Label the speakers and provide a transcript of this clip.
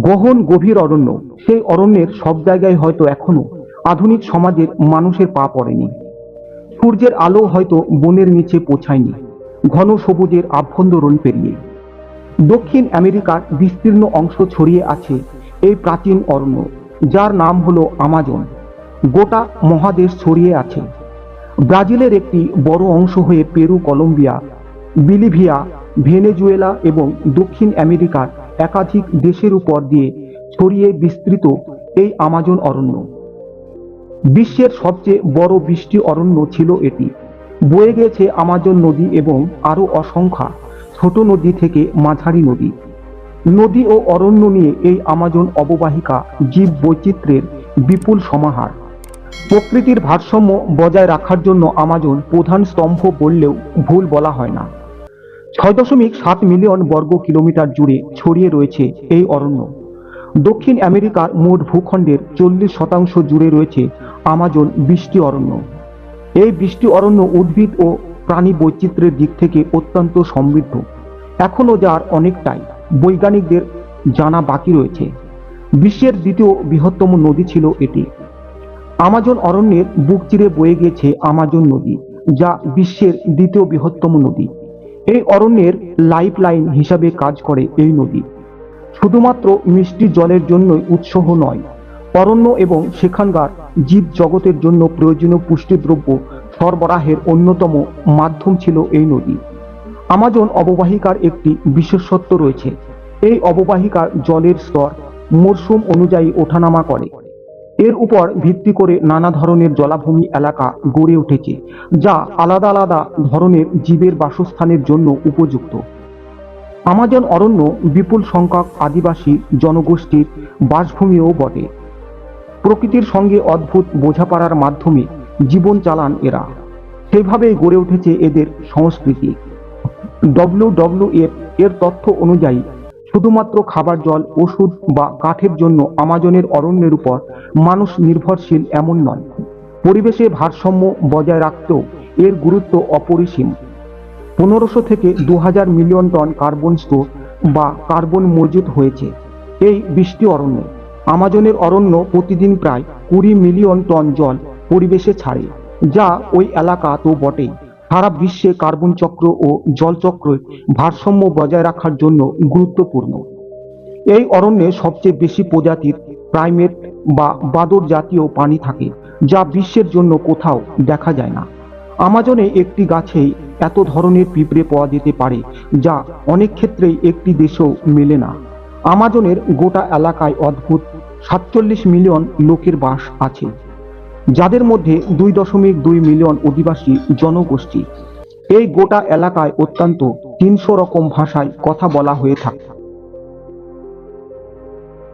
Speaker 1: গহন গভীর অরণ্য, সেই অরণ্যের সব জায়গায় হয়তো এখনো আধুনিক সমাজের মানুষের পা পড়েনি। সূর্যের আলো হয়তো বনের নিচে পৌঁছায়নি ঘন সবুজের আভ্যন্তরণ পেরিয়ে। দক্ষিণ আমেরিকার বিস্তীর্ণ অংশ ছড়িয়ে আছে এই প্রাচীন অরণ্য, যার নাম হলো আমাজন। গোটা মহাদেশ ছড়িয়ে আছে। ব্রাজিলের একটি বড় অংশ হয়ে পেরু, কলম্বিয়া, বিলিভিয়া, ভেনেজুয়েলা এবং দক্ষিণ আমেরিকার একাধিক দেশের উপর দিয়ে ছড়িয়ে বিস্তৃত এই আমাজন অরণ্য। বিশ্বের সবচেয়ে বড় বৃষ্টি অরণ্য ছিল এটি। বয়ে গেছে আমাজন নদী এবং আরও অসংখ্য ছোট নদী থেকে মাঝারি নদী। নদী ও অরণ্য নিয়ে এই আমাজন অববাহিকা জীব বৈচিত্র্যের বিপুল সমাহার। প্রকৃতির ভারসাম্য বজায় রাখার জন্য আমাজন প্রধান স্তম্ভ বললেও ভুল বলা হয় না। 6.7 মিলিয়ন বর্গ কিলোমিটার জুড়ে ছড়িয়ে রয়েছে এই অরণ্য। দক্ষিণ আমেরিকার মোট ভূখণ্ডের 40% জুড়ে রয়েছে আমাজন বৃষ্টি অরণ্য। এই বৃষ্টি অরণ্য উদ্ভিদ ও প্রাণী বৈচিত্র্যের দিক থেকে অত্যন্ত সমৃদ্ধ। এখনও যার অনেকটাই বৈজ্ঞানিকদের জানা বাকি রয়েছে। বিশ্বের দ্বিতীয় বৃহত্তম নদী ছিল এটি। আমাজন অরণ্যের বুক চিরে বয়ে গেছে আমাজন নদী, যা বিশ্বের দ্বিতীয় বৃহত্তম নদী। এই অরণ্যের লাইফ লাইন হিসাবে কাজ করে এই নদী। শুধুমাত্র মিষ্টি জলের জন্যই উৎস নয়, অরণ্য এবং সেখানকার জীব জগতের জন্য প্রয়োজনীয় পুষ্টিদ্রব্য সরবরাহের অন্যতম মাধ্যম ছিল এই নদী। আমাজন অববাহিকার একটি বিশেষত্ব রয়েছে। এই অববাহিকার জলের স্তর মরশুম অনুযায়ী ওঠানামা করে। এর উপর ভিত্তি করে নানা ধরনের জলাভূমি এলাকা গড়ে উঠেছে, যা আলাদা আলাদা ধরনের জীবের বাসস্থানের জন্য উপযুক্ত। আমাজন অরণ্য বিপুল সংখ্যক আদিবাসী জনগোষ্ঠীর বাসভূমিও বটে। প্রকৃতির সঙ্গে অদ্ভুত বোঝাপড়ার মাধ্যমে জীবন চালান এরা। সেভাবেই গড়ে উঠেছে এদের সংস্কৃতি। WWF এর তথ্য অনুযায়ী শুধুমাত্র খাবার জল, ওষুধ বা কাঠের জন্য আমাজনের অরণ্যের উপর মানুষ নির্ভরশীল এমন নয়। পরিবেশে ভারসাম্য বজায় রাখতেও এর গুরুত্ব অপরিসীম। 1500 থেকে 2000 মিলিয়ন টন কার্বন স্টোর বা কার্বন মজুত হয়েছে এই বৃষ্টি অরণ্যে। আমাজনের অরণ্য প্রতিদিন প্রায় 20 মিলিয়ন টন জল পরিবেশে ছাড়ে, যা ওই এলাকা তো বটেই, সারা বিশ্বে কার্বন চক্র ও জলচক্রের ভারসাম্য বজায় রাখার জন্য গুরুত্বপূর্ণ। এই অরণ্যে সবচেয়ে বেশি প্রজাতির প্রাইমেট বা বাদর জাতীয় প্রাণী থাকে, যা বিশ্বের জন্য কোথাও দেখা যায় না। আমাজনে একটি গাছেই এত ধরনের পিঁপড়ে পাওয়া যেতে পারে, যা অনেক ক্ষেত্রেই একটি দেশেও মেলে না। আমাজনের গোটা এলাকায় অদ্ভুত 47 মিলিয়ন লোকের বাস আছে, যাদের মধ্যে 2.2 মিলিয়ন অধিবাসী জনগোষ্ঠী। এই গোটা এলাকায় অত্যন্ত 300 রকম ভাষায় কথা বলা হয়ে থাকে।